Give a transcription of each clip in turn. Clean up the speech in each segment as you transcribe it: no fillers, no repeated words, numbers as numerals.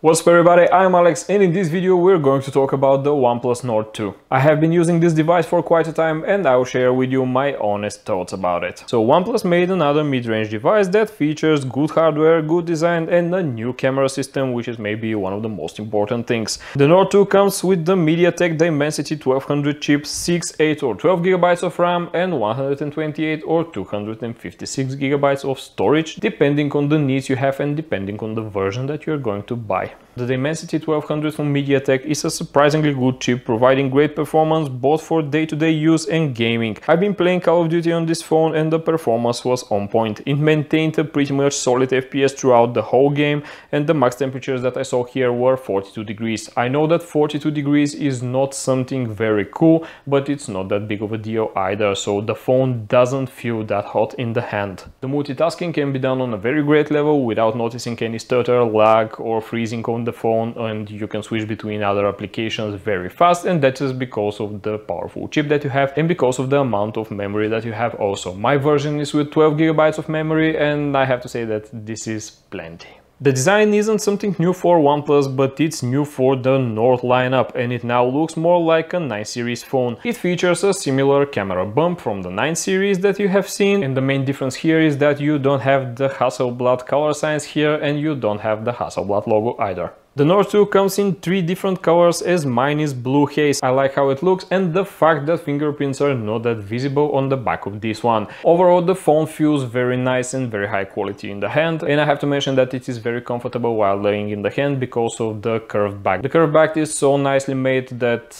What's up everybody, I'm Alex and in this video we're going to talk about the OnePlus Nord 2. I have been using this device for quite a time and I will share with you my honest thoughts about it. So OnePlus made another mid-range device that features good hardware, good design and a new camera system, which is maybe one of the most important things. The Nord 2 comes with the MediaTek Dimensity 1200 chip, 6, 8 or 12 GB of RAM and 128 or 256 GB of storage, depending on the needs you have and depending on the version that you're going to buy. The Dimensity 1200 from MediaTek is a surprisingly good chip, providing great performance both for day-to-day use and gaming. I've been playing Call of Duty on this phone and the performance was on point. It maintained a pretty much solid FPS throughout the whole game and the max temperatures that I saw here were 42 degrees. I know that 42 degrees is not something very cool, but it's not that big of a deal either, so the phone doesn't feel that hot in the hand. The multitasking can be done on a very great level without noticing any stutter, lag or freezing on the phone, and you can switch between other applications very fast, and that is because of the powerful chip that you have and because of the amount of memory that you have also. My version is with 12 GB of memory and I have to say that this is plenty. The design isn't something new for OnePlus, but it's new for the Nord lineup and it now looks more like a 9 series phone. It features a similar camera bump from the 9 series that you have seen, and the main difference here is that you don't have the Hasselblad color signs here and you don't have the Hasselblad logo either. The Nord 2 comes in 3 different colors, as mine is blue haze. I like how it looks and the fact that fingerprints are not that visible on the back of this one. Overall, the phone feels very nice and very high quality in the hand, and I have to mention that it is very comfortable while laying in the hand because of the curved back. The curved back is so nicely made that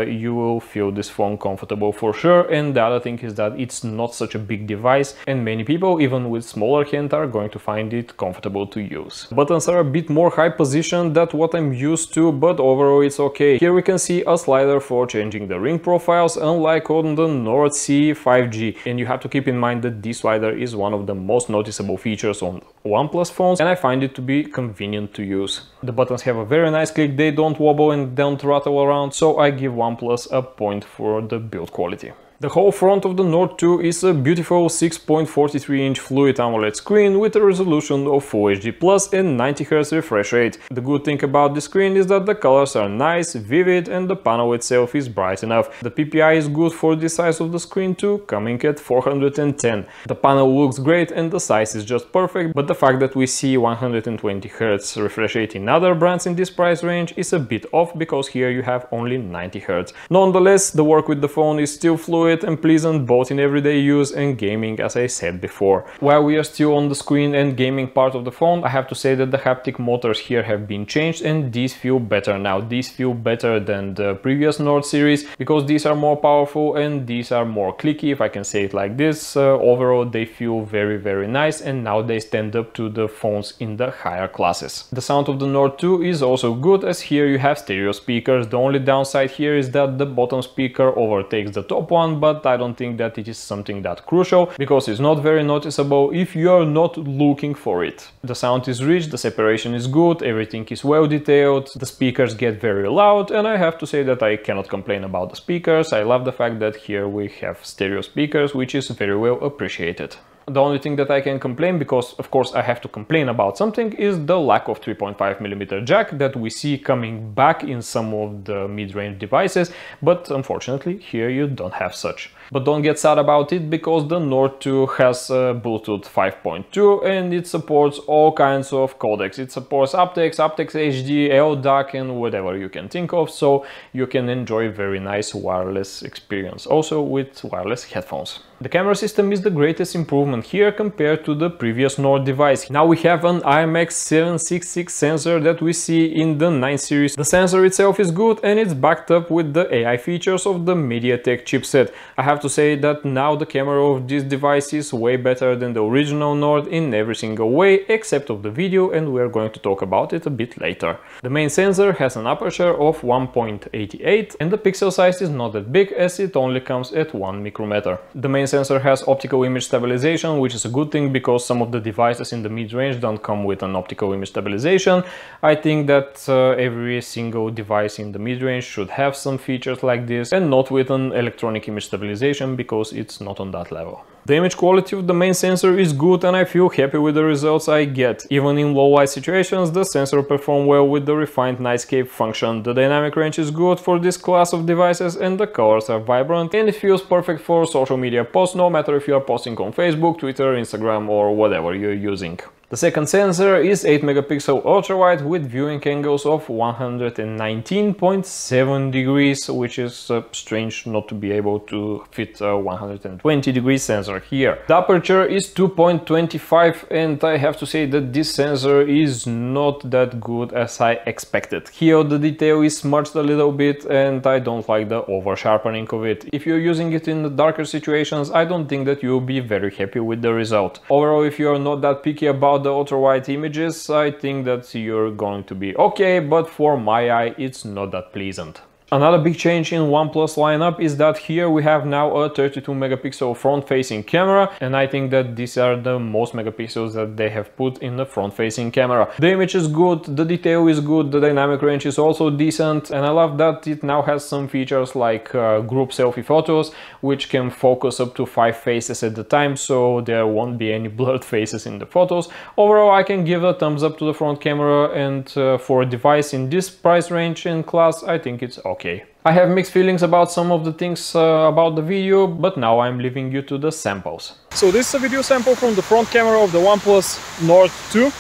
you will feel this phone comfortable for sure, and the other thing is that it's not such a big device and many people, even with smaller hand, are going to find it comfortable to use. Buttons are a bit more high positioned than what I'm used to, but overall it's okay. Here we can see a slider for changing the ring profiles, unlike on the Nord CE 5G, and you have to keep in mind that this slider is one of the most noticeable features on OnePlus phones and I find it to be convenient to use. The buttons have a very nice click, they don't wobble and don't rattle around, so I give OnePlus a point for the build quality. The whole front of the Nord 2 is a beautiful 6.43-inch Fluid AMOLED screen with a resolution of Full HD Plus and 90Hz refresh rate. The good thing about the screen is that the colors are nice, vivid and the panel itself is bright enough. The PPI is good for the size of the screen too, coming at 410. The panel looks great and the size is just perfect, but the fact that we see 120Hz refresh rate in other brands in this price range is a bit off, because here you have only 90Hz. Nonetheless, the work with the phone is still fluid and pleasant both in everyday use and gaming, as I said before. While we are still on the screen and gaming part of the phone, I have to say that the haptic motors here have been changed and these feel better now. These feel better than the previous Nord series because these are more powerful and these are more clicky, if I can say it like this. Overall they feel very nice and now they stand up to the phones in the higher classes. The sound of the Nord 2 is also good, as here you have stereo speakers. The only downside here is that the bottom speaker overtakes the top one, but I don't think that it is something that crucial because it's not very noticeable if you are not looking for it. The sound is rich, the separation is good, everything is well detailed, the speakers get very loud, and I have to say that I cannot complain about the speakers. I love the fact that here we have stereo speakers, which is very well appreciated. The only thing that I can complain, because of course I have to complain about something, is the lack of 3.5mm jack that we see coming back in some of the mid-range devices, but unfortunately here you don't have such. But don't get sad about it, because the Nord 2 has Bluetooth 5.2 and it supports all kinds of codecs. It supports aptX, aptX HD, LDAC and whatever you can think of, so you can enjoy very nice wireless experience also with wireless headphones. The camera system is the greatest improvement here compared to the previous Nord device. Now we have an IMX766 sensor that we see in the 9 series. The sensor itself is good and it's backed up with the AI features of the MediaTek chipset. I have to say that now the camera of this device is way better than the original Nord in every single way except of the video, and we are going to talk about it a bit later. The main sensor has an aperture of 1.88 and the pixel size is not that big, as it only comes at 1 micrometer. The main sensor has optical image stabilization, which is a good thing because some of the devices in the mid-range don't come with an optical image stabilization. I think that every single device in the mid-range should have some features like this, and not with an electronic image stabilization because it's not on that level. The image quality of the main sensor is good and I feel happy with the results I get. Even in low light situations, the sensor performs well with the refined nightscape function. The dynamic range is good for this class of devices and the colors are vibrant and it feels perfect for social media posts, no matter if you are posting on Facebook, Twitter, Instagram or whatever you're using. The second sensor is 8 megapixel ultra-wide with viewing angles of 119.7 degrees, which is strange not to be able to fit a 120 degree sensor here. The aperture is 2.25 and I have to say that this sensor is not that good as I expected. Here the detail is smudged a little bit and I don't like the over sharpening of it. If you're using it in the darker situations, I don't think that you'll be very happy with the result. Overall, if you're not that picky about the ultra-wide images, I think that you're going to be okay, but for my eye it's not that pleasant. Another big change in OnePlus lineup is that here we have now a 32 megapixel front-facing camera, and I think that these are the most megapixels that they have put in the front-facing camera. The image is good, the detail is good, the dynamic range is also decent, and I love that it now has some features like group selfie photos, which can focus up to 5 faces at the time, so there won't be any blurred faces in the photos. Overall, I can give a thumbs up to the front camera, and for a device in this price range and class, I think it's okay. I have mixed feelings about some of the things about the video, but now I'm leaving you to the samples. So this is a video sample from the front camera of the OnePlus Nord 2,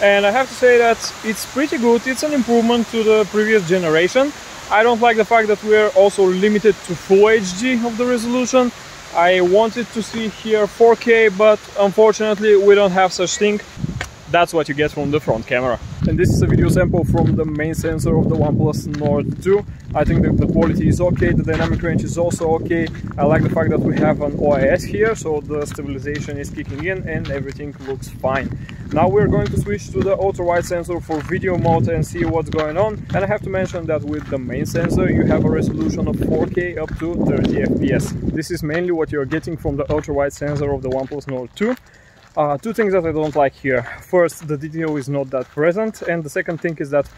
and I have to say that it's pretty good. It's an improvement to the previous generation. I don't like the fact that we're also limited to Full HD of the resolution. I wanted to see here 4K, but unfortunately we don't have such thing. That's what you get from the front camera. And this is a video sample from the main sensor of the OnePlus Nord 2. I think that the quality is okay, the dynamic range is also okay. I like the fact that we have an OIS here, so the stabilization is kicking in and everything looks fine. Now we're going to switch to the ultra-wide sensor for video mode and see what's going on. And I have to mention that with the main sensor you have a resolution of 4K up to 30 FPS. This is mainly what you're getting from the ultra-wide sensor of the OnePlus Nord 2. Two things that I don't like here. First, the detail is not that present, and the second thing is that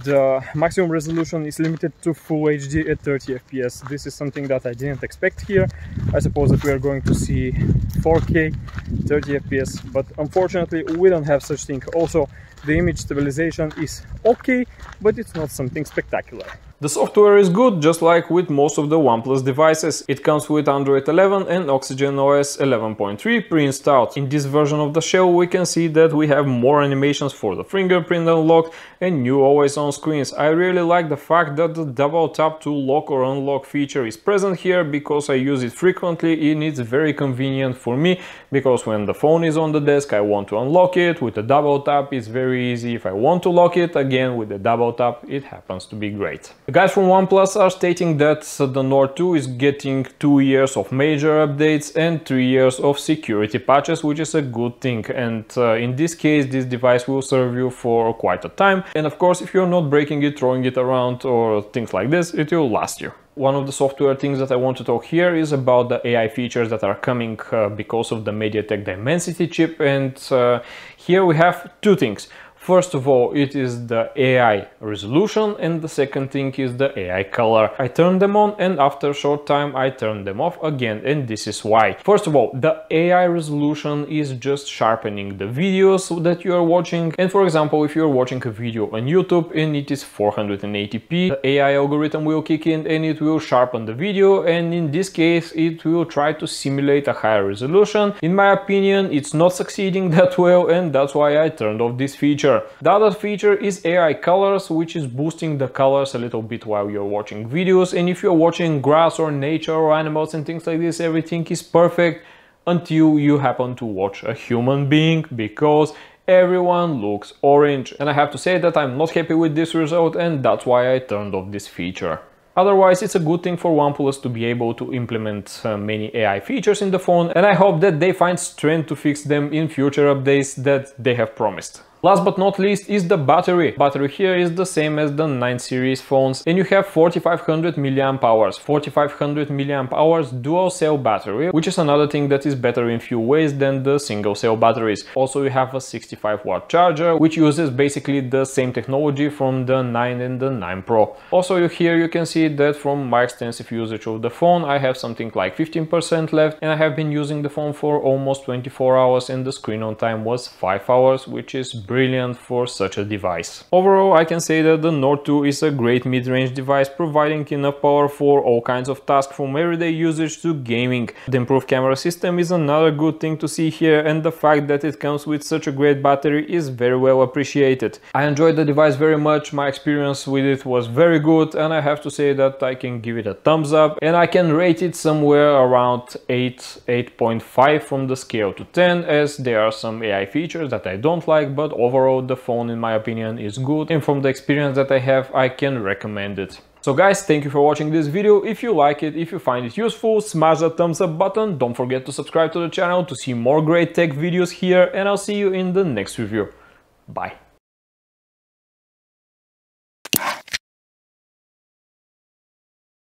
the maximum resolution is limited to Full HD at 30 FPS. This is something that I didn't expect here. I suppose that we are going to see 4K 30 FPS, but unfortunately we don't have such thing. Also, the image stabilization is okay, but it's not something spectacular. The software is good, just like with most of the OnePlus devices. It comes with Android 11 and Oxygen OS 11.3 pre-installed. In this version of the shell we can see that we have more animations for the fingerprint unlock and new always-on screens. I really like the fact that the double tap to lock or unlock feature is present here, because I use it frequently and it's very convenient for me, because when the phone is on the desk I want to unlock it. With the double tap it's very easy. If I want to lock it, again with the double tap it happens to be great. The guys from OnePlus are stating that the Nord 2 is getting 2 years of major updates and 3 years of security patches, which is a good thing, and in this case this device will serve you for quite a time, and of course if you're not breaking it, throwing it around or things like this, it will last you. One of the software things that I want to talk here is about the AI features that are coming because of the MediaTek Dimensity chip, and here we have two things. First of all, it is the AI resolution, and the second thing is the AI color. I turned them on and after a short time I turned them off again, and this is why. First of all, the AI resolution is just sharpening the videos that you are watching, and for example, if you're watching a video on YouTube and it is 480p, the AI algorithm will kick in and it will sharpen the video, and in this case it will try to simulate a higher resolution. In my opinion, it's not succeeding that well, and that's why I turned off this feature. The other feature is AI colors, which is boosting the colors a little bit while you're watching videos, and if you're watching grass or nature or animals and things like this, everything is perfect until you happen to watch a human being, because everyone looks orange, and I have to say that I'm not happy with this result, and that's why I turned off this feature. Otherwise, it's a good thing for OnePlus to be able to implement many AI features in the phone, and I hope that they find strength to fix them in future updates that they have promised. Last but not least is the battery. Battery here is the same as the 9 series phones, and you have 4500 mAh. 4500 mAh dual cell battery, which is another thing that is better in few ways than the single cell batteries. Also, you have a 65-watt charger, which uses basically the same technology from the 9 and the 9 Pro. Also, here you can see that from my extensive usage of the phone, I have something like 15% left, and I have been using the phone for almost 24 hours, and the screen on time was 5 hours, which is brilliant for such a device. Overall, I can say that the Nord 2 is a great mid-range device, providing enough power for all kinds of tasks from everyday usage to gaming. The improved camera system is another good thing to see here, and the fact that it comes with such a great battery is very well appreciated. I enjoyed the device very much, my experience with it was very good, and I have to say that I can give it a thumbs up, and I can rate it somewhere around 8.5 from the scale to 10, as there are some AI features that I don't like, but overall the phone in my opinion is good, and from the experience that I have, I can recommend it. So guys, thank you for watching this video. If you like it, if you find it useful, smash that thumbs up button. Don't forget to subscribe to the channel to see more great tech videos here, and I'll see you in the next review. Bye.